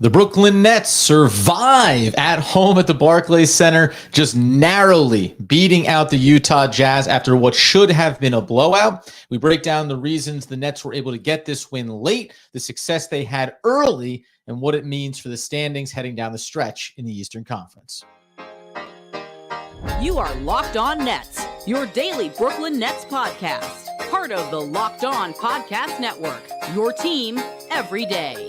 The Brooklyn Nets survive at home at the Barclays Center, just narrowly beating out the Utah Jazz after what should have been a blowout. We break down the reasons the Nets were able to get this win late, the success they had early, and what it means for the standings heading down the stretch in the Eastern Conference. You are Locked On Nets, your daily Brooklyn Nets podcast, part of the Locked On Podcast Network, your team every day.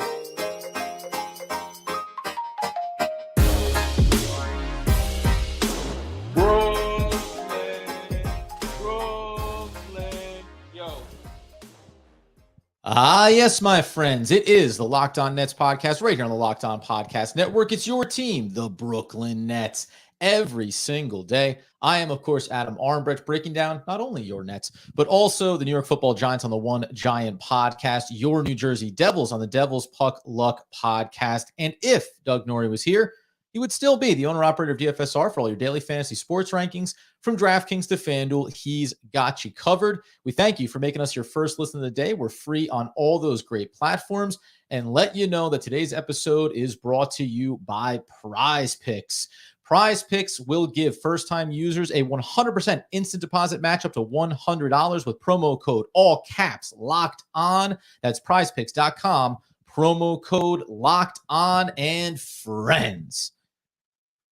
Yes, my friends, it is the Locked On Nets podcast right here on the Locked On Podcast Network. It's your team, the Brooklyn Nets, every single day. I am, of course, Adam Armbrecht, breaking down not only your Nets, but also the New York Football Giants on the One Giant podcast, your New Jersey Devils on the Devils Puck Luck podcast. And if Doug Norrie was here, he would still be the owner-operator of DFSR for all your daily fantasy sports rankings. From DraftKings to FanDuel, he's got you covered. We thank you for making us your first listen of the day. We're free on all those great platforms. And let you know that today's episode is brought to you by Prize Picks. Prize Picks will give first-time users a 100% instant deposit match up to $100 with promo code all caps locked on. That's prizepicks.com. Promo code locked on and friends.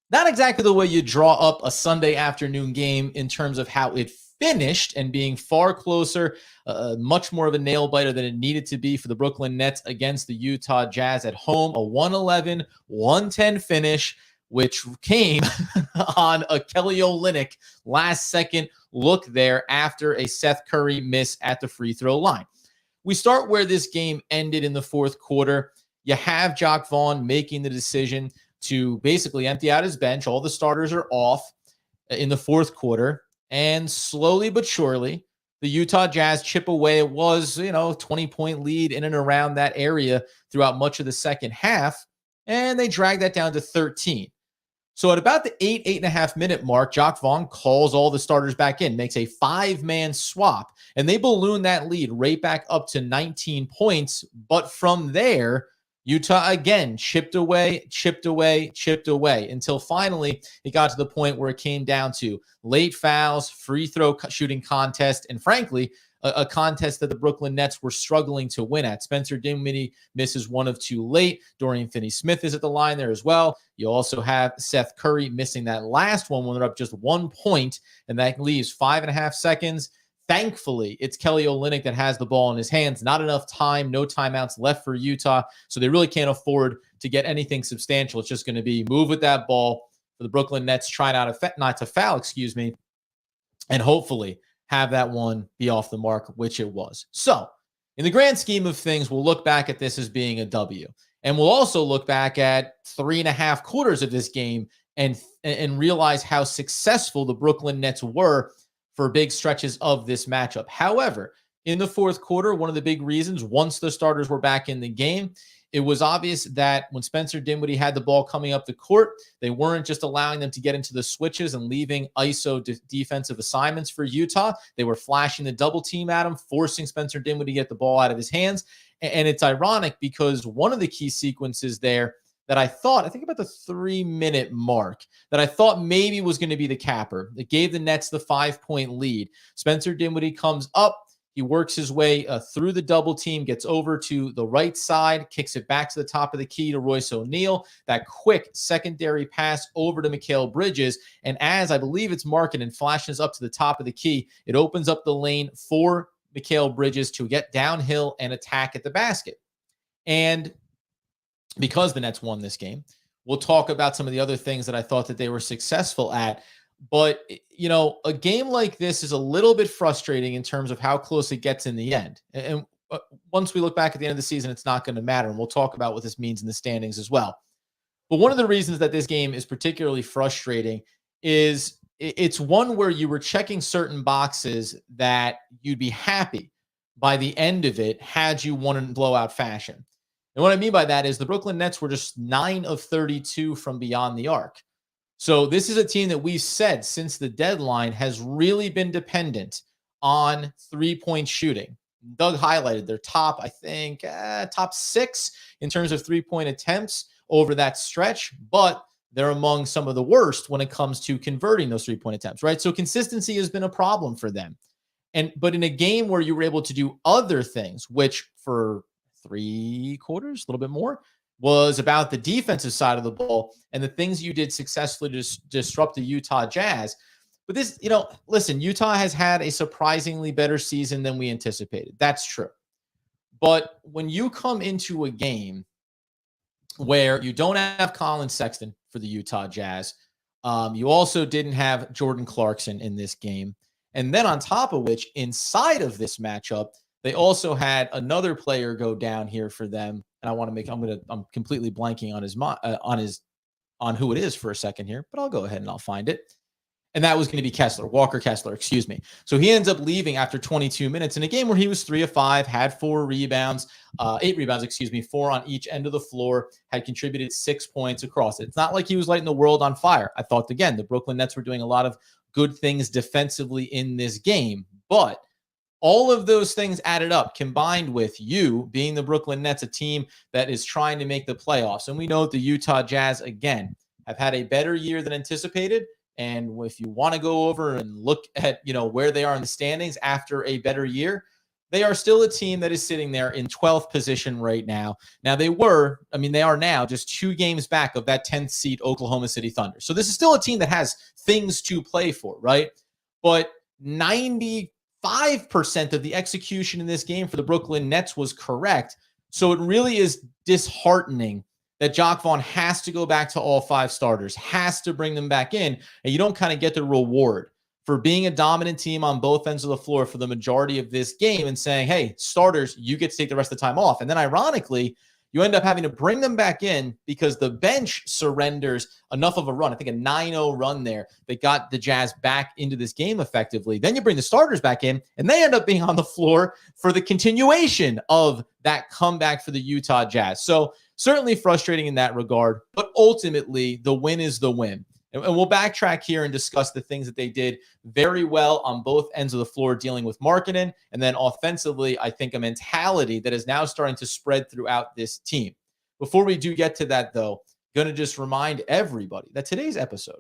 Not exactly the way you draw up a Sunday afternoon game in terms of how it finished and being far closer, much more of a nail biter than it needed to be for the Brooklyn Nets against the Utah Jazz at home. A 111-110 finish, which came on a Kelly Olynyk last-second look there after a Seth Curry miss at the free throw line. We start where this game ended in the fourth quarter. You have Jacque Vaughn making the decision to basically empty out his bench. All the starters are off in the fourth quarter. And slowly but surely, the Utah Jazz chip away. It was, 20-point lead in and around that area throughout much of the second half. And they dragged that down to 13. So at about the 8.5 minute mark, Jacque Vaughn calls all the starters back in, makes a 5-man swap, and they balloon that lead right back up to 19 points. But from there, Utah again chipped away until finally it got to the point where it came down to late fouls, free throw shooting contest, and frankly, a contest that the Brooklyn Nets were struggling to win at. Spencer Dimnwiddie misses one of two late. Dorian Finney-Smith is at the line there as well. You also have Seth Curry missing that last one when they're up just 1 point, and that leaves 5.5 seconds. Thankfully, it's Kelly Olynyk that has the ball in his hands. Not enough time, no timeouts left for Utah, so they really can't afford to get anything substantial. It's just going to be move with that ball for the Brooklyn Nets, try not to foul, and hopefully have that one be off the mark, which it was. So, in the grand scheme of things, we'll look back at this as being a W. And we'll also look back at 3.5 quarters of this game and realize how successful the Brooklyn Nets were for big stretches of this matchup. However, in the fourth quarter, one of the big reasons, once the starters were back in the game, it was obvious that when Spencer Dinwiddie had the ball coming up the court, they weren't just allowing them to get into the switches and leaving ISO defensive assignments for Utah. They were flashing the double team at him, forcing Spencer Dinwiddie to get the ball out of his hands. And it's ironic because one of the key sequences there that I think about the 3-minute mark, that I thought maybe was going to be the capper. It gave the Nets the 5-point lead. Spencer Dinwiddie comes up. He works his way through the double team, gets over to the right side, kicks it back to the top of the key to Royce O'Neal. That quick secondary pass over to Mikal Bridges. And as I believe it's marking and flashes up to the top of the key, it opens up the lane for Mikal Bridges to get downhill and attack at the basket. And because the Nets won this game, we'll talk about some of the other things that I thought that they were successful at. But, a game like this is a little bit frustrating in terms of how close it gets in the end. And once we look back at the end of the season, it's not going to matter. And we'll talk about what this means in the standings as well. But one of the reasons that this game is particularly frustrating is it's one where you were checking certain boxes that you'd be happy by the end of it had you won in blowout fashion. And what I mean by that is the Brooklyn Nets were just 9 of 32 from beyond the arc. So this is a team that we've said since the deadline has really been dependent on 3-point shooting. Doug highlighted their top, I think, top 6 in terms of three-point attempts over that stretch, but they're among some of the worst when it comes to converting those three-point attempts, right? So consistency has been a problem for them. But in a game where you were able to do other things, which for 3 quarters, a little bit more, was about the defensive side of the ball and the things you did successfully to disrupt the Utah Jazz. But this, listen, Utah has had a surprisingly better season than we anticipated. That's true. But when you come into a game where you don't have Colin Sexton for the Utah Jazz, you also didn't have Jordan Clarkson in this game. And then on top of which, inside of this matchup, they also had another player go down here for them. And I'm completely blanking on who it is for a second here, but I'll go ahead and I'll find it. And that was going to be Walker Kessler, excuse me. So he ends up leaving after 22 minutes in a game where he was 3 of 5, had 8 rebounds, 4 on each end of the floor, had contributed 6 points across it. It's not like he was lighting the world on fire. I thought, again, the Brooklyn Nets were doing a lot of good things defensively in this game, but all of those things added up, combined with you being the Brooklyn Nets, a team that is trying to make the playoffs. And we know the Utah Jazz, again, have had a better year than anticipated. And if you want to go over and look at, where they are in the standings after a better year, they are still a team that is sitting there in 12th position right now. Now they are now just 2 games back of that 10th seed Oklahoma City Thunder. So this is still a team that has things to play for, right? But 95% of the execution in this game for the Brooklyn Nets was correct. So it really is disheartening that Jacque Vaughn has to go back to all 5 starters, has to bring them back in, and you don't kind of get the reward for being a dominant team on both ends of the floor for the majority of this game and saying, hey, starters, you get to take the rest of the time off. And then ironically, you end up having to bring them back in because the bench surrenders enough of a run. I think a 9-0 run there that got the Jazz back into this game effectively. Then you bring the starters back in, and they end up being on the floor for the continuation of that comeback for the Utah Jazz. So certainly frustrating in that regard, but ultimately the win is the win. And we'll backtrack here and discuss the things that they did very well on both ends of the floor dealing with Markkanen. And then offensively, I think a mentality that is now starting to spread throughout this team. Before we do get to that, though, going to just remind everybody that today's episode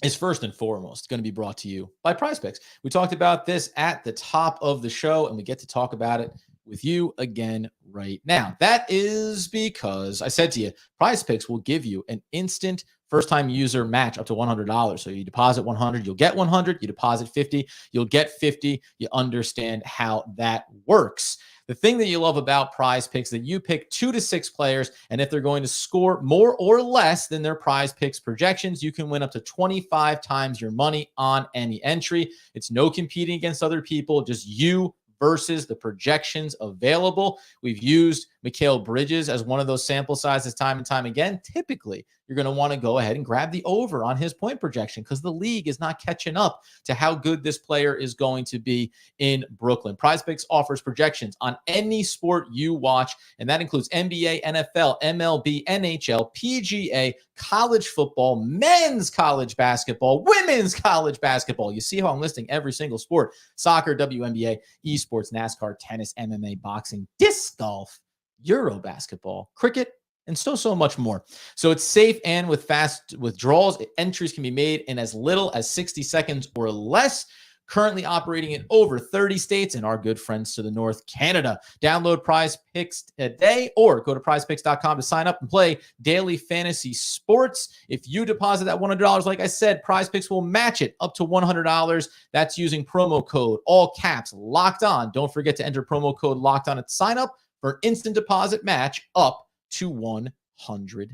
is first and foremost going to be brought to you by PrizePicks. We talked about this at the top of the show, and we get to talk about it with you again right now. That is because I said to you, PrizePicks will give you an instant first-time user match up to $100. So you deposit $100, you'll get $100. You deposit $50, you'll get $50. You understand how that works. The thing that you love about PrizePicks is that you pick 2 to 6 players, and if they're going to score more or less than their PrizePicks projections, you can win up to 25 times your money on any entry. It's no competing against other people, just you versus the projections available. We've used Mikal Bridges as one of those sample sizes time and time again. Typically, you're going to want to go ahead and grab the over on his point projection because the league is not catching up to how good this player is going to be in Brooklyn. PrizePicks offers projections on any sport you watch, and that includes NBA, NFL, MLB, NHL, PGA, college football, men's college basketball, women's college basketball. You see how I'm listing every single sport: soccer, WNBA, esports, NASCAR, tennis, MMA, boxing, disc golf, Euro basketball, cricket, and so much more. So it's safe, and with fast withdrawals, entries can be made in as little as 60 seconds or less. Currently operating in over 30 states and our good friends to the north, Canada. Download PrizePicks today or go to prizepicks.com to sign up and play daily fantasy sports. If you deposit that $100, like I said, PrizePicks will match it up to $100. That's using promo code, all caps, locked on. Don't forget to enter promo code locked on at sign up for instant deposit match up to $100.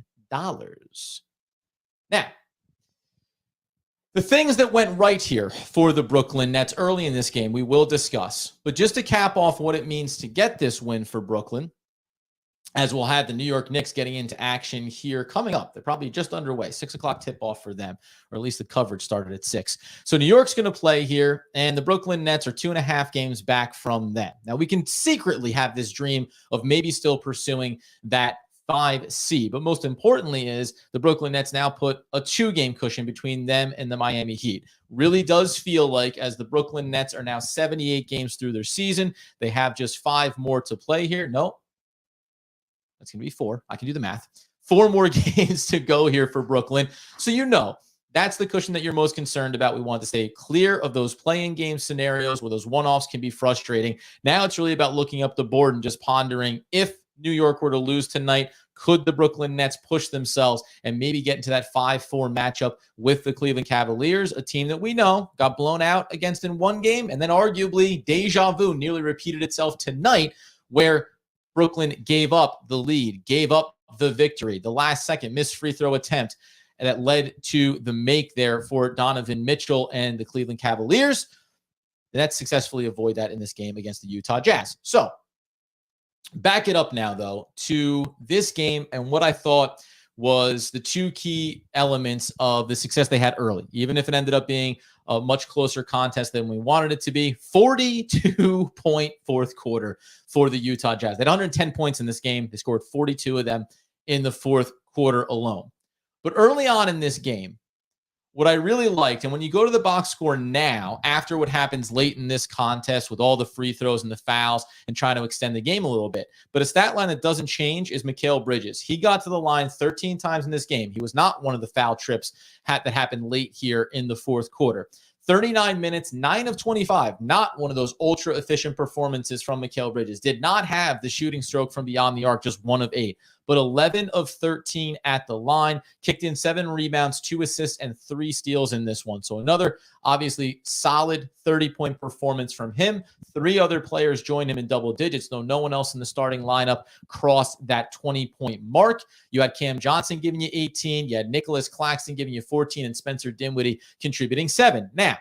Now, the things that went right here for the Brooklyn Nets early in this game, we will discuss. But just to cap off what it means to get this win for Brooklyn, as we'll have the New York Knicks getting into action here coming up. They're probably just underway, 6 o'clock tip-off for them, or at least the coverage started at 6. So New York's going to play here, and the Brooklyn Nets are 2.5 games back from them. Now, we can secretly have this dream of maybe still pursuing that 5 seed. But most importantly is the Brooklyn Nets now put a 2-game cushion between them and the Miami Heat. Really does feel like, as the Brooklyn Nets are now 78 games through their season, they have just 5 more to play here. No, that's going to be 4. I can do the math. 4 more games to go here for Brooklyn. So that's the cushion that you're most concerned about. We want to stay clear of those play-in game scenarios where those one-offs can be frustrating. Now it's really about looking up the board and just pondering, if New York were to lose tonight, could the Brooklyn Nets push themselves and maybe get into that 5-4 matchup with the Cleveland Cavaliers, a team that we know got blown out against in one game, and then arguably deja vu nearly repeated itself tonight, where Brooklyn gave up the lead, gave up the victory, the last second missed free throw attempt, and that led to the make there for Donovan Mitchell and the Cleveland Cavaliers. The Nets successfully avoid that in this game against the Utah Jazz. So back it up now, though, to this game and what I thought was the 2 key elements of the success they had early, even if it ended up being a much closer contest than we wanted it to be. 42-point fourth quarter for the Utah Jazz. They had 110 points in this game. They scored 42 of them in the fourth quarter alone. But early on in this game, what I really liked, and when you go to the box score now, after what happens late in this contest with all the free throws and the fouls and trying to extend the game a little bit, but a stat line that doesn't change is Mikal Bridges. He got to the line 13 times in this game. He was not one of the foul trips that happened late here in the fourth quarter. 39 minutes, 9 of 25. Not one of those ultra-efficient performances from Mikal Bridges. Did not have the shooting stroke from beyond the arc, just 1 of 8. But 11 of 13 at the line. Kicked in 7 rebounds, 2 assists, and 3 steals in this one. So another, obviously, solid 30-point performance from him. 3 other players joined him in double digits, though no one else in the starting lineup crossed that 20-point mark. You had Cam Johnson giving you 18. You had Nicholas Claxton giving you 14, and Spencer Dimnwiddie contributing 7. Now,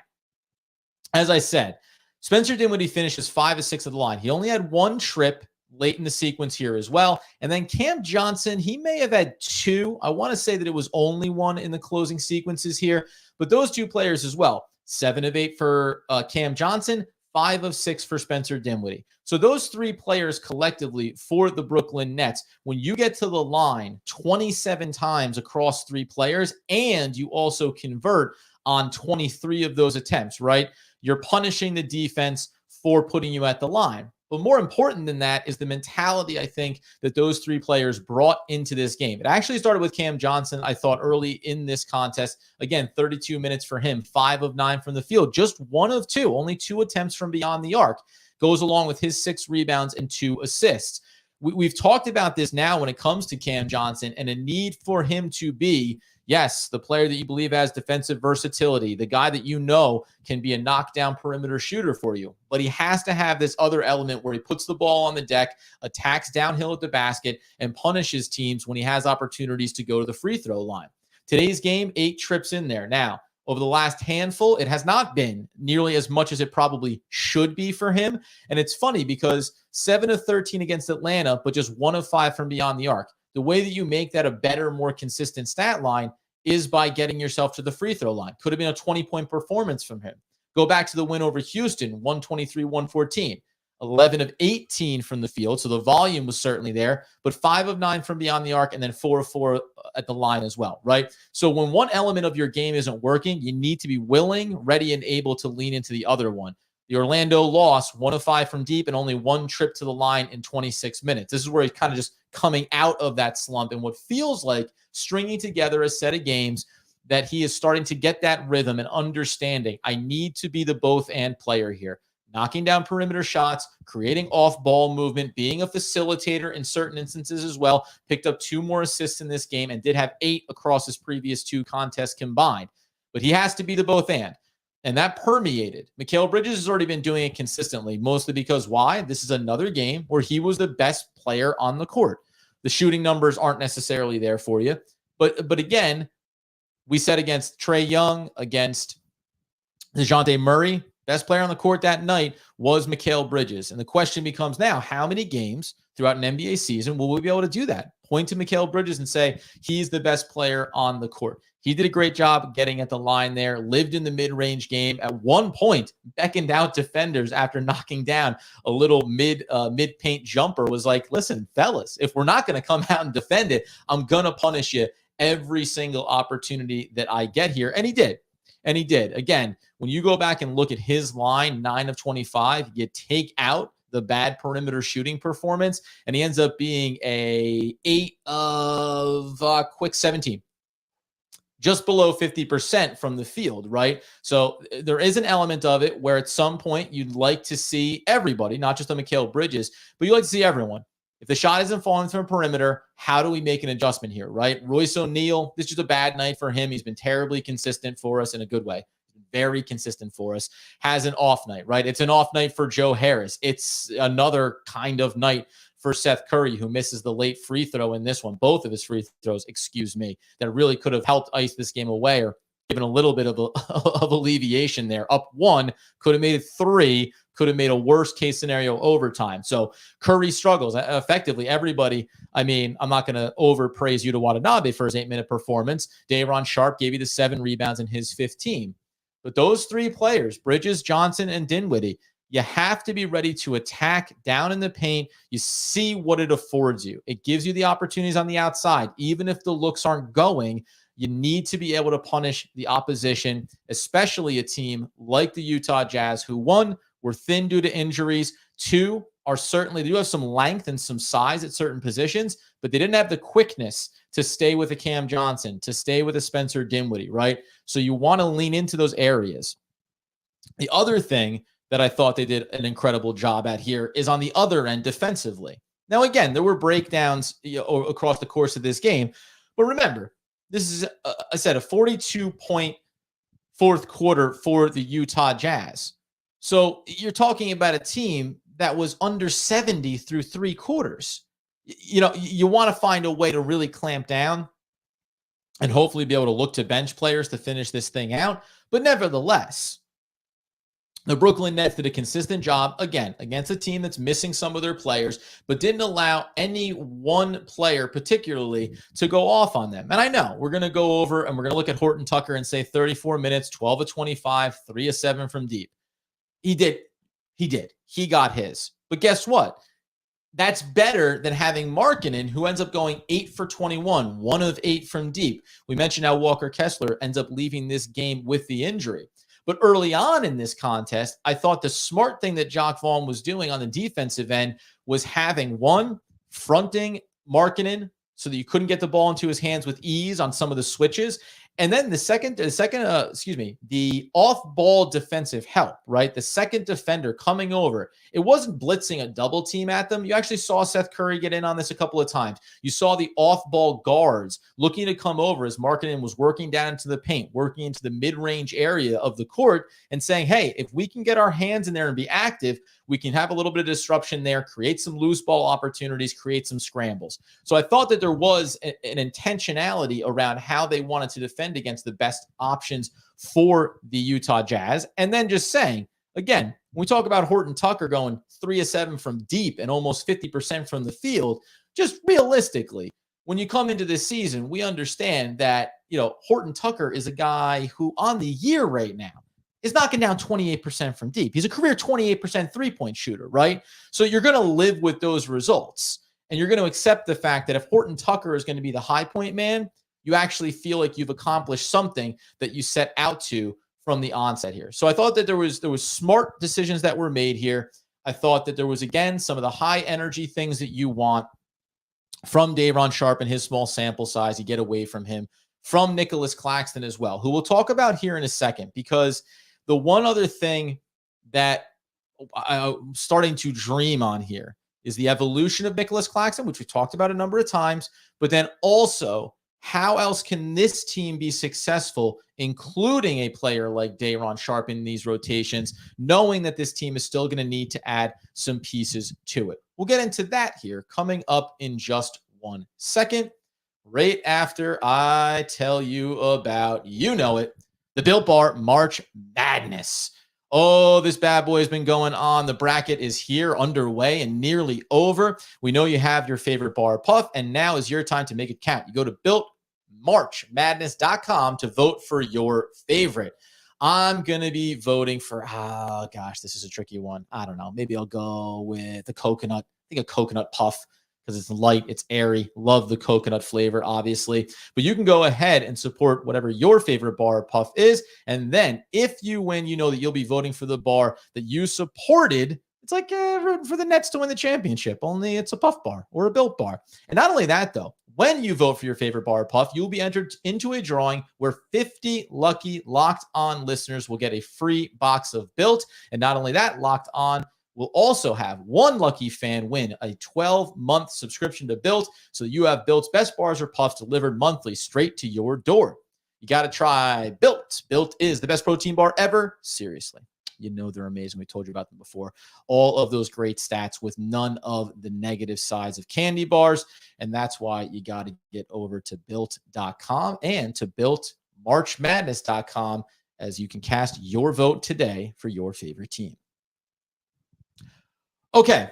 as I said, Spencer Dinwiddie finishes 5 of 6 at the line. He only had 1 trip late in the sequence here as well. And then Cam Johnson, he may have had 2. I want to say that it was only 1 in the closing sequences here. But those 2 players as well. 7 of 8 for Cam Johnson, 5 of 6 for Spencer Dinwiddie. So those 3 players collectively for the Brooklyn Nets, when you get to the line 27 times across 3 players, and you also convert on 23 of those attempts, right? You're punishing the defense for putting you at the line. But more important than that is the mentality, I think, that those 3 players brought into this game. It actually started with Cam Johnson, I thought, early in this contest. Again, 32 minutes for him, 5 of 9 from the field, just 1 of 2, only 2 attempts from beyond the arc. Goes along with his 6 rebounds and 2 assists. We've talked about this now when it comes to Cam Johnson and a need for him to be, yes, the player that you believe has defensive versatility, the guy that you know can be a knockdown perimeter shooter for you. But he has to have this other element where he puts the ball on the deck, attacks downhill at the basket, and punishes teams when he has opportunities to go to the free throw line. Today's game, 8 trips in there. Now, over the last handful, it has not been nearly as much as it probably should be for him. And it's funny because 7 of 13 against Atlanta, but just 1 of 5 from beyond the arc. The way that you make that a better, more consistent stat line is by getting yourself to the free throw line. Could have been a 20-point performance from him. Go back to the win over Houston, 123-114. 11 of 18 from the field, so the volume was certainly there, but 5 of 9 from beyond the arc, and then 4 of 4 at the line as well, right? So when one element of your game isn't working, you need to be willing, ready, and able to lean into the other one. The Orlando loss, 1 of 5 from deep, and only 1 trip to the line in 26 minutes. This is where he's kind of just coming out of that slump and what feels like stringing together a set of games that he is starting to get that rhythm and understanding. I need to be the both-and player here. Knocking down perimeter shots, creating off-ball movement, being a facilitator in certain instances as well. Picked up 2 more assists in this game and did have 8 across his previous 2 contests combined. But he has to be the both-and. And that permeated. Mikal Bridges has already been doing it consistently, mostly because why? This is another game where he was the best player on the court. The shooting numbers aren't necessarily there for you. But again, we said against Trae Young, against DeJounte Murray, best player on the court that night was Mikal Bridges. And the question becomes now, how many games throughout an NBA season will we be able to do that? point to Mikal Bridges and say he's the best player on the court. He did a great job getting at the line there, lived in the mid-range game. At one point, beckoned out defenders after knocking down a little mid-paint jumper, was like, listen, fellas, if we're not going to come out and defend it, I'm going to punish you every single opportunity that I get here. And he did. And he did. Again, when you go back and look at his line, 9 of 25, you take out the bad perimeter shooting performance, and he ends up being a 8 of quick 17. Just below 50% from the field, right? So there is an element of it where at some point you'd like to see everybody, not just the Mikal Bridges, but you like to see everyone. If the shot isn't falling from perimeter, how do we make an adjustment here, right? Royce O'Neal, this is just a bad night for him. He's been terribly consistent for us in a good way. Very consistent for us. Has an off night, right? It's an off night for Joe Harris. It's another kind of night for Seth Curry, who misses the late free throw in this one. Both of his free throws, that really could have helped ice this game away or given a little bit of alleviation there. Up 1, could have made it 3, could have made a worst case scenario overtime. So Curry struggles. Effectively, everybody, I mean, I'm not going to overpraise Yuta Watanabe for his 8-minute performance. Day'Ron Sharpe gave you the 7 rebounds in his 15. But those 3 players, Bridges, Johnson, and Dinwiddie, you have to be ready to attack down in the paint. You see what it affords you. It gives you the opportunities on the outside. Even if the looks aren't going, you need to be able to punish the opposition, especially a team like the Utah Jazz, who, 1, were thin due to injuries. 2, they do have some length and some size at certain positions, but they didn't have the quickness to stay with a Cam Johnson, to stay with a Spencer Dinwiddie, right? So you want to lean into those areas. The other thing that I thought they did an incredible job at here is on the other end defensively. Now, again, there were breakdowns across the course of this game, but remember, this is, I said, a 42-point fourth quarter for the Utah Jazz. So you're talking about a team that was under 70 through 3 quarters. You want to find a way to really clamp down and hopefully be able to look to bench players to finish this thing out. But nevertheless, the Brooklyn Nets did a consistent job, again, against a team that's missing some of their players, but didn't allow any one player particularly to go off on them. And I know we're going to go over and we're going to look at Horton Tucker and say 34 minutes, 12 of 25, 3 of 7 from deep. He did. He got his. But guess what? That's better than having Markkanen, who ends up going 8 for 21, 1 of 8 from deep. We mentioned how Walker Kessler ends up leaving this game with the injury. But early on in this contest, I thought the smart thing that Jacque Vaughn was doing on the defensive end was having, 1, fronting Markkanen so that you couldn't get the ball into his hands with ease on some of the switches. And then the off-ball defensive help, right? The second defender coming over. It wasn't blitzing a double team at them. You actually saw Seth Curry get in on this a couple of times. You saw the off-ball guards looking to come over as Markkanen was working down into the paint, working into the mid-range area of the court and saying, hey, if we can get our hands in there and be active, we can have a little bit of disruption there, create some loose ball opportunities, create some scrambles. So I thought that there was an intentionality around how they wanted to defend against the best options for the Utah Jazz. And then just saying, again, when we talk about Horton Tucker going 3 of 7 from deep and almost 50% from the field, just realistically, when you come into this season, we understand that, Horton Tucker is a guy who on the year right now is knocking down 28% from deep. He's a career 28% three-point shooter, right? So you're going to live with those results. And you're going to accept the fact that if Horton Tucker is going to be the high point man, you actually feel like you've accomplished something that you set out to from the onset here. So I thought that there was smart decisions that were made here. I thought that there was, again, some of the high energy things that you want from Day'Ron Sharpe and his small sample size. You get away from him. From Nicholas Claxton as well, who we'll talk about here in a second, because the one other thing that I'm starting to dream on here is the evolution of Nicholas Claxton, which we talked about a number of times, but then also how else can this team be successful, including a player like Day'Ron Sharpe in these rotations, knowing that this team is still going to need to add some pieces to it. We'll get into that here coming up in just 1 second, right after I tell you about, the Built Bar March Madness. Oh, this bad boy has been going on. The bracket is here, underway, and nearly over. We know you have your favorite bar puff, and now is your time to make it count. You go to builtmarchmadness.com to vote for your favorite. I'm going to be voting for, this is a tricky one. I don't know. Maybe I'll go with the coconut. I think a coconut puff because it's light, it's airy. Love the coconut flavor, obviously. But you can go ahead and support whatever your favorite bar or puff is. And then if you win, you know that you'll be voting for the bar that you supported. It's like rooting for the Nets to win the championship, only it's a puff bar or a built bar. And not only that, though, when you vote for your favorite bar or puff, you'll be entered into a drawing where 50 lucky Locked On listeners will get a free box of Built. And not only that, Locked On will also have one lucky fan win a 12-month subscription to Built, so you have Built's best bars or puffs delivered monthly straight to your door. You got to try Built. Built is the best protein bar ever. Seriously. You know they're amazing. We told you about them before. All of those great stats with none of the negative sides of candy bars. And that's why you got to get over to Built.com and to BuiltMarchMadness.com as you can cast your vote today for your favorite team. Okay,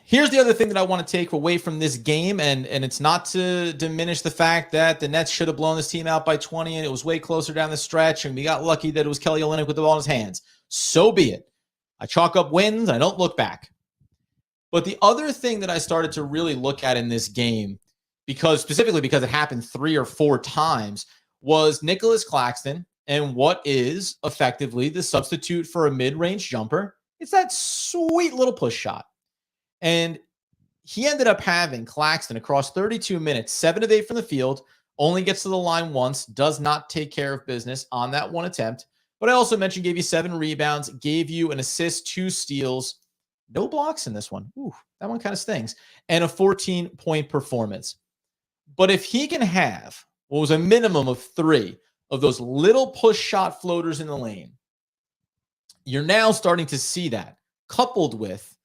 here's the other thing that I want to take away from this game, and it's not to diminish the fact that the Nets should have blown this team out by 20, and it was way closer down the stretch, and we got lucky that it was Kelly Olynyk with the ball in his hands. So be it. I chalk up wins. I don't look back. But the other thing that I started to really look at in this game, specifically because it happened 3 or 4 times, was Nicholas Claxton and what is effectively the substitute for a mid-range jumper. It's that sweet little push shot. And he ended up having Claxton across 32 minutes, 7 of 8 from the field, only gets to the line once, does not take care of business on that one attempt. But I also mentioned gave you 7 rebounds, gave you an assist, 2 steals, no blocks in this one. Ooh, that one kind of stings. And a 14-point performance. But if he can have what was a minimum of 3 of those little push shot floaters in the lane, you're now starting to see that coupled with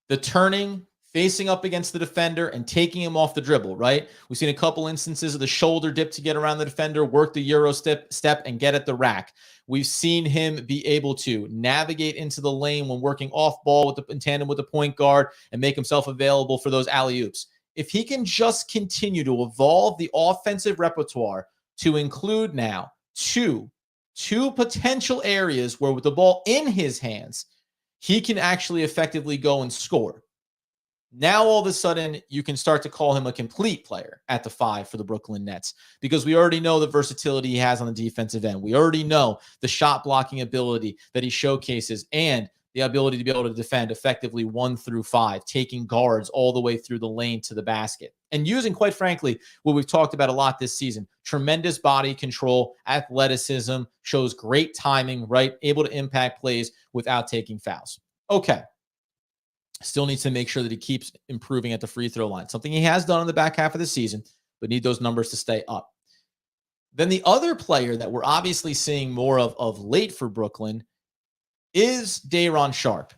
the turning, facing up against the defender and taking him off the dribble, right? We've seen a couple instances of the shoulder dip to get around the defender, work the Euro step and get at the rack. We've seen him be able to navigate into the lane when working off ball in tandem with the point guard and make himself available for those alley-oops. If he can just continue to evolve the offensive repertoire to include now two potential areas where with the ball in his hands, he can actually effectively go and score. Now, all of a sudden, you can start to call him a complete player at the 5 for the Brooklyn Nets because we already know the versatility he has on the defensive end. We already know the shot blocking ability that he showcases and the ability to be able to defend effectively 1 through 5, taking guards all the way through the lane to the basket. And using, quite frankly, what we've talked about a lot this season, tremendous body control, athleticism, shows great timing, right? Able to impact plays without taking fouls. Okay. Still needs to make sure that he keeps improving at the free throw line. Something he has done in the back half of the season, but need those numbers to stay up. Then the other player that we're obviously seeing more of late for Brooklyn is Day'Ron Sharpe.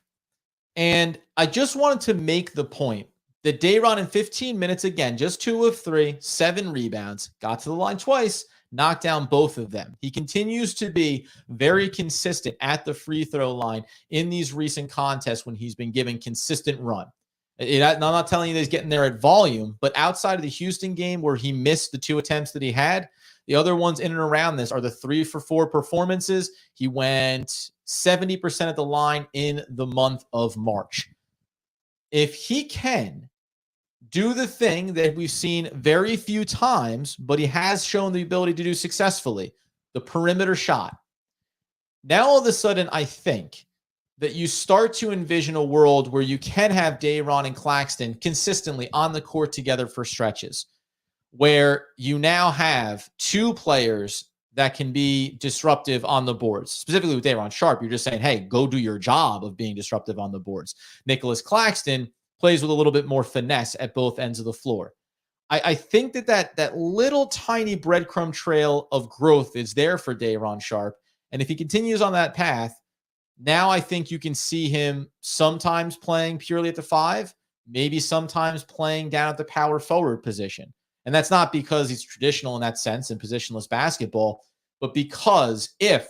And I just wanted to make the point that Day'Ron in 15 minutes, again, just 2 of 3, 7 rebounds, got to the line twice, knocked down both of them. He continues to be very consistent at the free throw line in these recent contests when he's been given consistent run. I'm not telling you that he's getting there at volume, but outside of the Houston game where he missed the 2 attempts that he had, the other ones in and around this are the 3 for 4 performances. He went 70% at the line in the month of March. If he can do the thing that we've seen very few times, but he has shown the ability to do successfully, the perimeter shot. Now, all of a sudden, I think that you start to envision a world where you can have Day'Ron and Claxton consistently on the court together for stretches, where you now have 2 players that can be disruptive on the boards. Specifically with Day'Ron Sharpe, you're just saying, hey, go do your job of being disruptive on the boards. Nicholas Claxton plays with a little bit more finesse at both ends of the floor. I think that little tiny breadcrumb trail of growth is there for Day'Ron Sharpe. And if he continues on that path, now I think you can see him sometimes playing purely at the 5, maybe sometimes playing down at the power forward position. And that's not because he's traditional in that sense in positionless basketball, but because if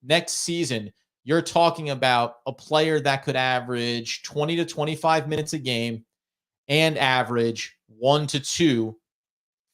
next season, you're talking about a player that could average 20 to 25 minutes a game and average 1 to 2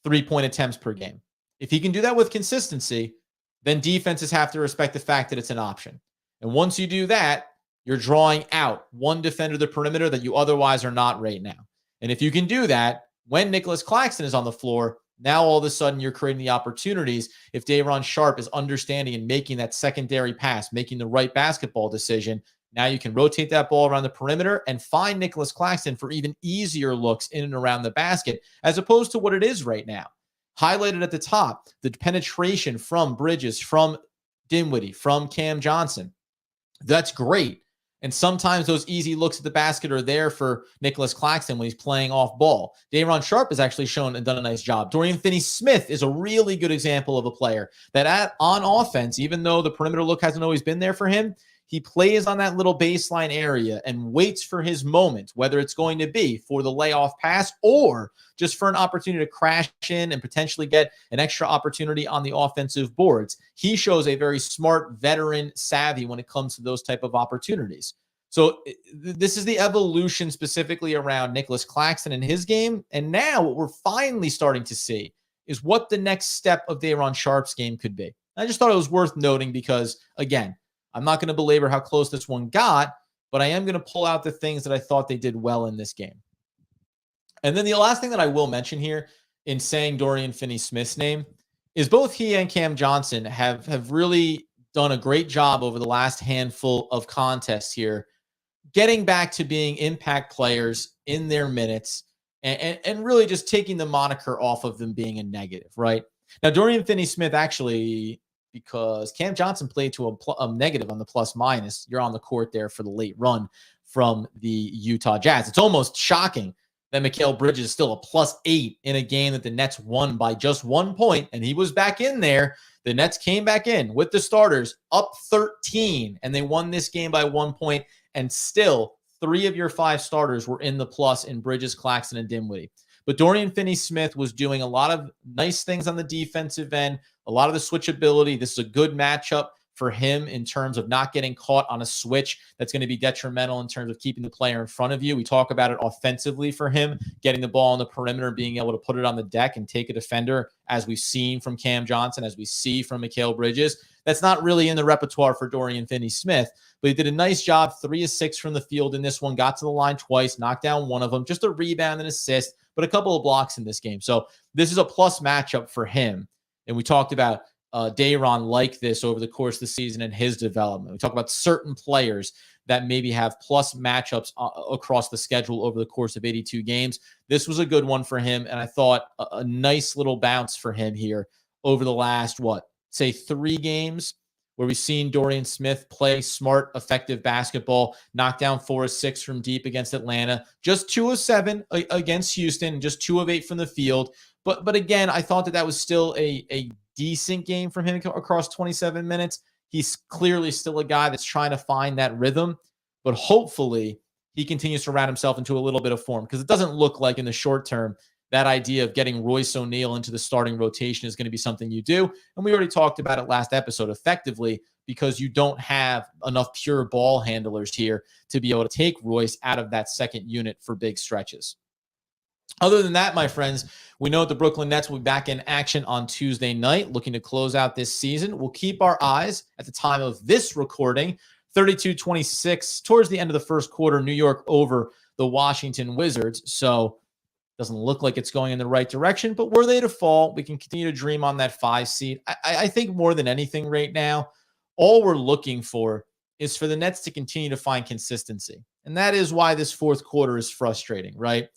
3-point attempts per game. If he can do that with consistency, then defenses have to respect the fact that it's an option. And once you do that, you're drawing out one defender to the perimeter that you otherwise are not right now. And if you can do that, when Nicholas Claxton is on the floor, now all of a sudden you're creating the opportunities. If Day'Ron Sharpe is understanding and making that secondary pass, making the right basketball decision, now you can rotate that ball around the perimeter and find Nicholas Claxton for even easier looks in and around the basket, as opposed to what it is right now. Highlighted at the top, the penetration from Bridges, from Dimnwiddie, from Cam Johnson. That's great. And sometimes those easy looks at the basket are there for Nicholas Claxton when he's playing off ball. Day'Ron Sharpe has actually shown and done a nice job. Dorian Finney-Smith is a really good example of a player that on offense, even though the perimeter look hasn't always been there for him, he plays on that little baseline area and waits for his moment, whether it's going to be for the layoff pass or just for an opportunity to crash in and potentially get an extra opportunity on the offensive boards. He shows a very smart veteran savvy when it comes to those type of opportunities. So this is the evolution specifically around Nicholas Claxton and his game. And now what we're finally starting to see is what the next step of Day'Ron Sharpe's game could be. I just thought it was worth noting because, again, I'm not going to belabor how close this one got, but I am going to pull out the things that I thought they did well in this game. And then the last thing that I will mention here in saying Dorian Finney-Smith's name is both he and Cam Johnson have really done a great job over the last handful of contests here, getting back to being impact players in their minutes and really just taking the moniker off of them being a negative, right? Now, Dorian Finney-Smith actually, because Cam Johnson played to a negative on the plus minus, you're on the court there for the late run from the Utah Jazz. It's almost shocking that Mikal Bridges is still a +8 in a game that the Nets won by just 1 point, and he was back in there. The Nets came back in with the starters up 13, and they won this game by 1 point, and still 3 of your 5 starters were in the plus in Bridges, Claxton, and Dimnwiddie. But Dorian Finney-Smith was doing a lot of nice things on the defensive end, a lot of the switchability. This is a good matchup for him in terms of not getting caught on a switch that's going to be detrimental in terms of keeping the player in front of you. We talk about it offensively for him, getting the ball on the perimeter, being able to put it on the deck and take a defender, as we've seen from Cam Johnson, as we see from Mikal Bridges. That's not really in the repertoire for Dorian Finney-Smith, but he did a nice job, 3 of 6 from the field in this one, got to the line twice, knocked down one of them, just a rebound and assist, but a couple of blocks in this game. So this is a plus matchup for him. And we talked about Day'Ron like this over the course of the season and his development. We talk about certain players that maybe have plus matchups across the schedule over the course of 82 games. This was a good one for him, and I thought a nice little bounce for him here over the last, 3 games, where we've seen Dorian Smith play smart, effective basketball, knock down 4 of 6 from deep against Atlanta, just 2 of 7 against Houston, and just 2 of 8 from the field. But again, I thought that was still a decent game from him across 27 minutes. He's clearly still a guy that's trying to find that rhythm, but hopefully he continues to round himself into a little bit of form, because it doesn't look like in the short term that idea of getting Royce O'Neal into the starting rotation is going to be something you do. And we already talked about it last episode, effectively, because you don't have enough pure ball handlers here to be able to take Royce out of that second unit for big stretches. Other than that, my friends, we know the Brooklyn Nets will be back in action on Tuesday night, looking to close out this season. We'll keep our eyes at the time of this recording, 32-26, towards the end of the first quarter, New York over the Washington Wizards. So doesn't look like it's going in the right direction, but were they to fall, we can continue to dream on that 5 seed. I think more than anything right now, all we're looking for is for the Nets to continue to find consistency. And that is why this fourth quarter is frustrating, right?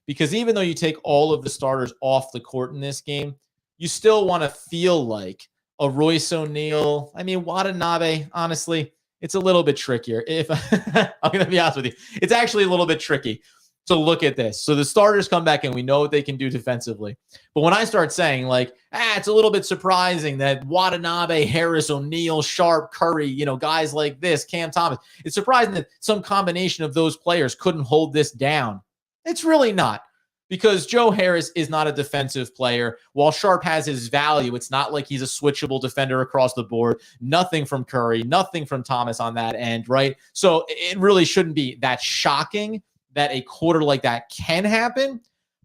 Because even though you take all of the starters off the court in this game, you still want to feel like a Royce O'Neal. I mean, Watanabe, honestly, it's a little bit trickier. If I'm going to be honest with you, it's actually a little bit tricky to look at this. So the starters come back and we know what they can do defensively. But when I start saying it's a little bit surprising that Watanabe, Harris, O'Neal, Sharpe, Curry, guys like this, Cam Thomas, it's surprising that some combination of those players couldn't hold this down. It's really not. because Joe Harris is not a defensive player. While Sharpe has his value, it's not like he's a switchable defender across the board. Nothing from Curry, nothing from Thomas on that end, right? So it really shouldn't be that shocking that a quarter like that can happen,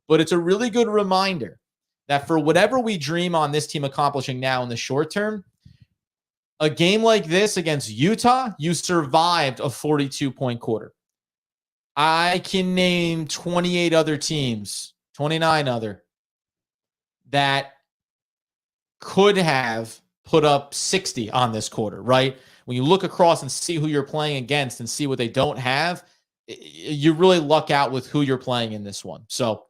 but it's a really good reminder that for whatever we dream on this team accomplishing now in the short term, a game like this against Utah, you survived a 42-point quarter. I can name 28 other teams, 29 other, that could have put up 60 on this quarter, right? When you look across and see who you're playing against and see what they don't have, you really luck out with who you're playing in this one. So,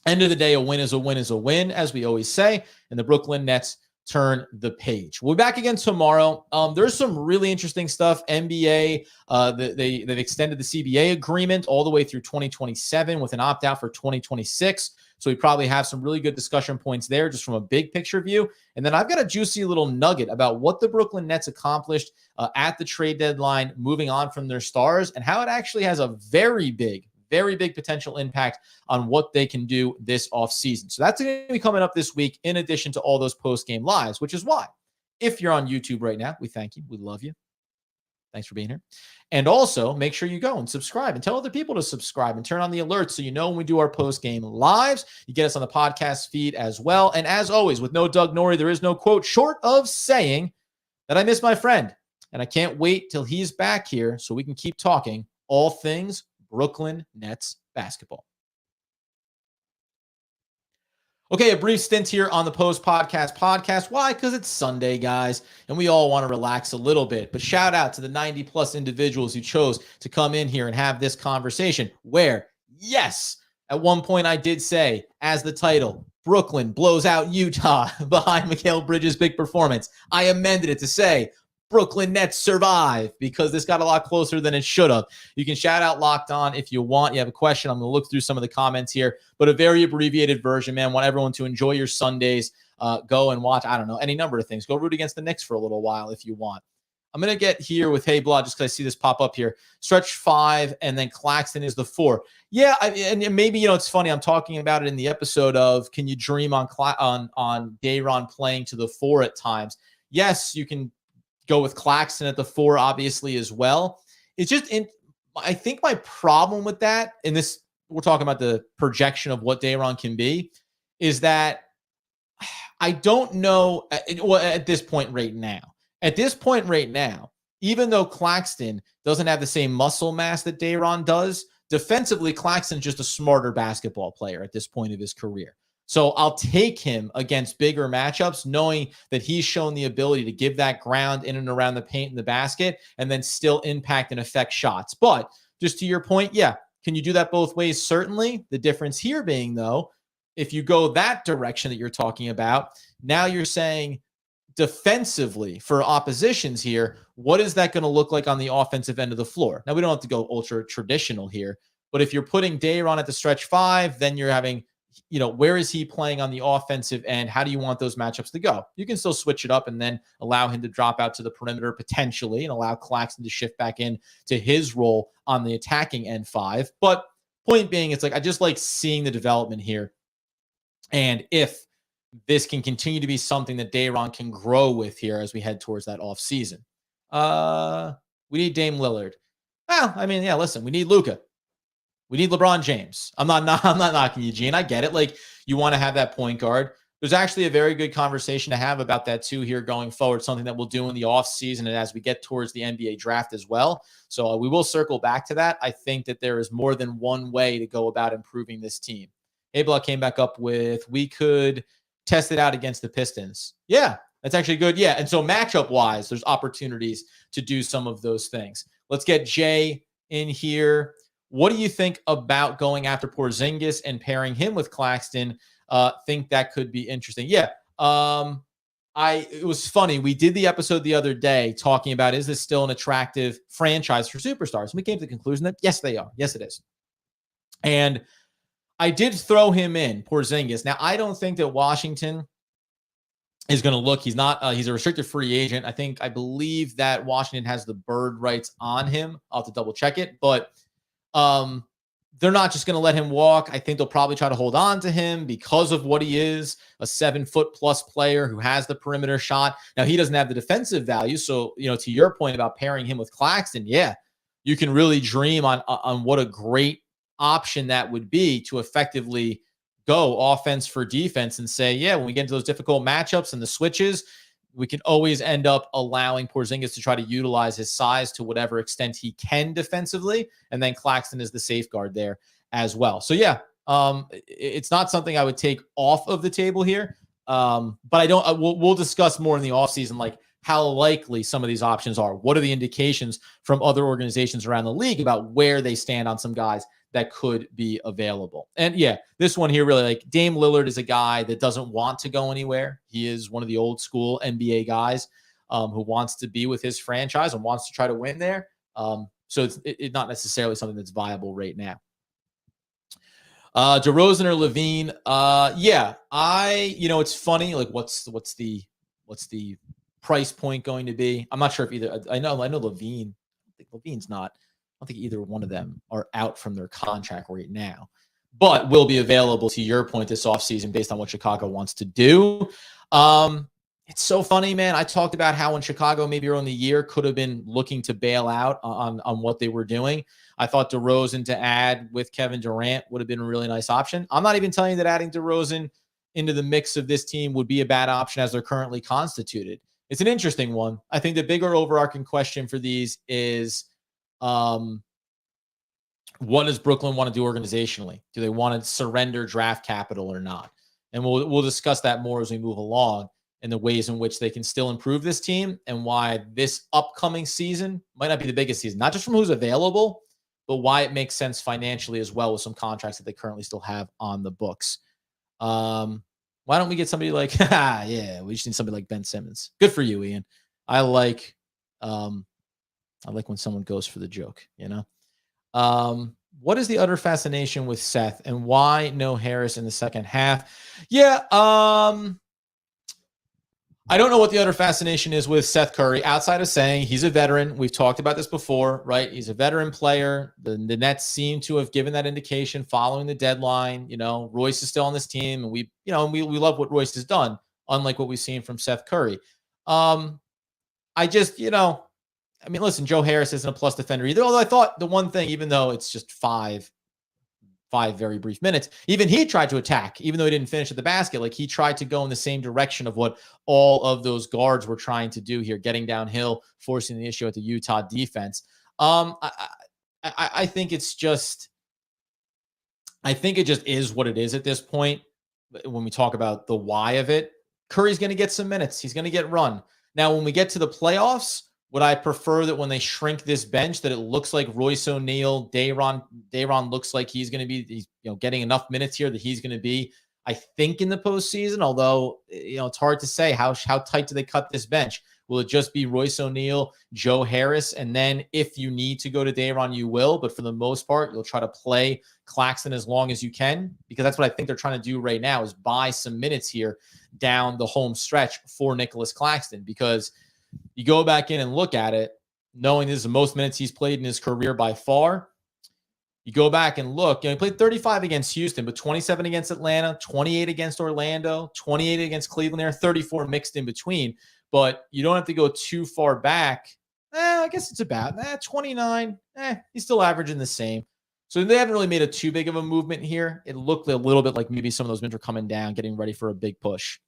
end of the day, a win is a win is a win, as we always say, and the Brooklyn Nets turn the page. We'll be back again tomorrow. There's some really interesting stuff. NBA, they've extended the CBA agreement all the way through 2027 with an opt-out for 2026. So we probably have some really good discussion points there just from a big picture view. And then I've got a juicy little nugget about what the Brooklyn Nets accomplished at the trade deadline, moving on from their stars, and how it actually has a very big potential impact on what they can do this offseason. So that's going to be coming up this week, in addition to all those post-game lives, which is why, if you're on YouTube right now, we thank you. We love you. Thanks for being here. And also, make sure you go and subscribe and tell other people to subscribe and turn on the alerts so you know when we do our post-game lives. You get us on the podcast feed as well. And as always, with no Doug Norrie, there is no quote short of saying that I miss my friend. And I can't wait till he's back here so we can keep talking all things Brooklyn Nets basketball. Okay, a brief stint here on the Post podcast. Why? Because it's Sunday, guys, and we all want to relax a little bit. But shout out to the 90-plus individuals who chose to come in here and have this conversation where, yes, at one point I did say, as the title, Brooklyn blows out Utah behind Mikal Bridges' big performance. I amended it to say, Brooklyn Nets survive, because this got a lot closer than it should have. You can shout out Locked On if you want. You have a question, I'm going to look through some of the comments here, but a very abbreviated version, man. Want everyone to enjoy your Sundays. Go and watch, I don't know, any number of things. Go root against the Knicks for a little while if you want. I'm going to get here with Hey Blah, just because I see this pop up here. Stretch 5, and then Claxton is the 4. Yeah, and maybe, it's funny. I'm talking about it in the episode of, can you dream on Day'Ron playing to the 4 at times? Yes, you can go with Claxton at the 4, obviously, as well. It's just, I think my problem with that, and this, we're talking about the projection of what Day'Ron can be, is that I don't know at this point right now. At this point right now, even though Claxton doesn't have the same muscle mass that Day'Ron does, defensively, Claxton's just a smarter basketball player at this point of his career. So I'll take him against bigger matchups, knowing that he's shown the ability to give that ground in and around the paint and the basket and then still impact and affect shots. But just to your point, yeah, can you do that both ways? Certainly. The difference here being, though, if you go that direction that you're talking about, now you're saying defensively for oppositions here, what is that going to look like on the offensive end of the floor? Now, we don't have to go ultra traditional here, but if you're putting Day'Ron at the stretch 5, then you're having, where is he playing on the offensive end? How do you want those matchups to go? You can still switch it up and then allow him to drop out to the perimeter potentially and allow Claxton to shift back in to his role on the attacking end 5. But point being, it's like, I just like seeing the development here. And if this can continue to be something that Day'Ron can grow with here as we head towards that off season. We need Dame Lillard. Well, I mean, yeah, listen, we need Luka. We need LeBron James. I'm not knocking you, Gene. I get it. Like, you want to have that point guard. There's actually a very good conversation to have about that too here going forward, something that we'll do in the offseason and as we get towards the NBA draft as well. So we will circle back to that. I think that there is more than one way to go about improving this team. A-Block came back up with, we could test it out against the Pistons. Yeah, that's actually good. Yeah, and so matchup-wise, there's opportunities to do some of those things. Let's get Jay in here. What do you think about going after Porzingis and pairing him with Claxton? Think that could be interesting. Yeah. It was funny. We did the episode the other day talking about, is this still an attractive franchise for superstars? And we came to the conclusion that yes, they are. Yes, it is. And I did throw him in, Porzingis. Now, I don't think that Washington is going to look. He's not. He's a restricted free agent. I believe that Washington has the bird rights on him. I'll have to double check it. But they're not just going to let him walk. I think they'll probably try to hold on to him because of what he is, a 7-foot-plus player who has the perimeter shot. Now, he doesn't have the defensive value. So, to your point about pairing him with Claxton, yeah, you can really dream on what a great option that would be to effectively go offense for defense and say, yeah, when we get into those difficult matchups and the switches, we can always end up allowing Porzingis to try to utilize his size to whatever extent he can defensively. And then Claxton is the safeguard there as well. So yeah, it's not something I would take off of the table here. But we'll discuss more in the offseason, like how likely some of these options are. What are the indications from other organizations around the league about where they stand on some guys that could be available? And yeah, this one here, really, like Dame Lillard is a guy that doesn't want to go anywhere. He is one of the old school NBA guys who wants to be with his franchise and wants to try to win there. So it's not necessarily something that's viable right now. DeRozan or Levine. Yeah, it's funny. Like what's the price point going to be? I'm not sure if either. I know Levine. I think Levine's not. I don't think either one of them are out from their contract right now, but will be available, to your point, this offseason based on what Chicago wants to do. It's so funny, man. I talked about how in Chicago, maybe early in the year, could have been looking to bail out on what they were doing. I thought DeRozan to add with Kevin Durant would have been a really nice option. I'm not even telling you that adding DeRozan into the mix of this team would be a bad option as they're currently constituted. It's an interesting one. I think the bigger overarching question for these is, what does Brooklyn want to do organizationally? Do they want to surrender draft capital or not? And we'll discuss that more as we move along, and the ways in which they can still improve this team and why this upcoming season might not be the biggest season, not just from who's available, but why it makes sense financially as well with some contracts that they currently still have on the books. Why don't we get somebody like, we just need somebody like Ben Simmons. Good for you, Ian. I like when someone goes for the joke, What is the utter fascination with Seth and why no Harris in the second half? Yeah, I don't know what the utter fascination is with Seth Curry outside of saying he's a veteran. We've talked about this before, right? He's a veteran player. The Nets seem to have given that indication following the deadline. Royce is still on this team, and we love what Royce has done, unlike what we've seen from Seth Curry. Listen, Joe Harris isn't a plus defender either. Although I thought the one thing, even though it's just five very brief minutes, even he tried to attack, even though he didn't finish at the basket. Like, he tried to go in the same direction of what all of those guards were trying to do here, getting downhill, forcing the issue at the Utah defense. I think it just is what it is at this point. When we talk about the why of it, Curry's going to get some minutes. He's going to get run. Now, when we get to the playoffs, would I prefer that when they shrink this bench that it looks like Royce O'Neal, Day'Ron looks like he's going to be getting enough minutes here that he's going to be, I think, in the postseason, although it's hard to say how tight do they cut this bench. Will it just be Royce O'Neal, Joe Harris, and then if you need to go to Day'Ron, you will, but for the most part, you'll try to play Claxton as long as you can, because that's what I think they're trying to do right now, is buy some minutes here down the home stretch for Nicholas Claxton, because you go back in and look at it, knowing this is the most minutes he's played in his career by far. You go back and look, he played 35 against Houston, but 27 against Atlanta, 28 against Orlando, 28 against Cleveland there, 34 mixed in between. But you don't have to go too far back. I guess it's about 29. He's still averaging the same. So they haven't really made a too big of a movement here. It looked a little bit like maybe some of those men are coming down, getting ready for a big push.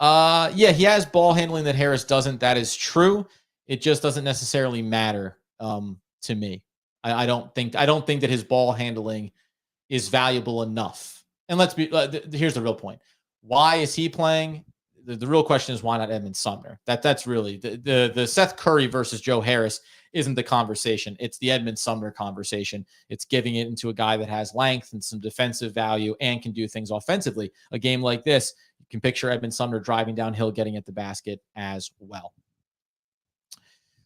He has ball handling that Harris doesn't. That is true. It just doesn't necessarily matter to me. I don't think that his ball handling is valuable enough. And here's the real point. Why is he playing? The real question is, why not Edmund Sumner? That's really the Seth Curry versus Joe Harris isn't the conversation. It's the Edmund Sumner conversation. It's giving it into a guy that has length and some defensive value and can do things offensively. A game like this, you can picture Edmund Sumner driving downhill, getting at the basket as well.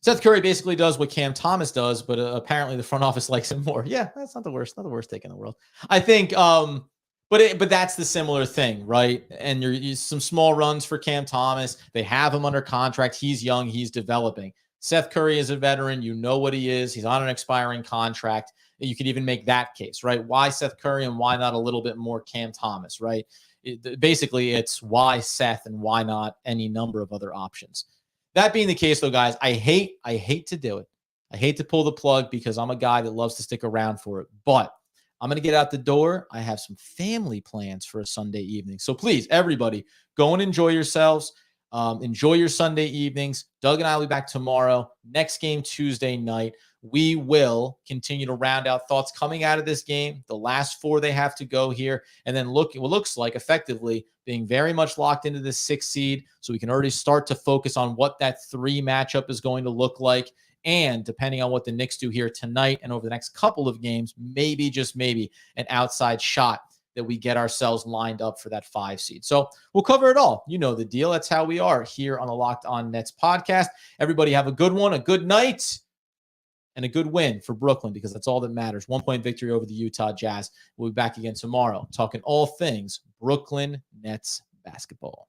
Seth Curry basically does what Cam Thomas does, but apparently the front office likes him more. Yeah, that's not the worst take in the world, I think. But that's the similar thing, right? And you're some small runs for Cam Thomas. They have him under contract. He's young. He's developing. Seth Curry is a veteran. You know what he is. He's on an expiring contract. You could even make that case, right? Why Seth Curry and why not a little bit more Cam Thomas, right? Basically, it's why Seth and why not any number of other options. That being the case, though, guys, I hate to do it. I hate to pull the plug because I'm a guy that loves to stick around for it, but I'm going to get out the door. I have some family plans for a Sunday evening. So please, everybody, go and enjoy yourselves. Enjoy your Sunday evenings. Doug and I will be back tomorrow. Next game, Tuesday night. We will continue to round out thoughts coming out of this game, the last 4 they have to go here, and then look what looks like effectively being very much locked into this 6th seed, so we can already start to focus on what that 3 matchup is going to look like. And depending on what the Knicks do here tonight and over the next couple of games, maybe, just maybe, an outside shot that we get ourselves lined up for that 5 seed. So we'll cover it all. You know the deal. That's how we are here on the Locked On Nets podcast. Everybody have a good one, a good night, and a good win for Brooklyn, because that's all that matters. 1-point victory over the Utah Jazz. We'll be back again tomorrow talking all things Brooklyn Nets basketball.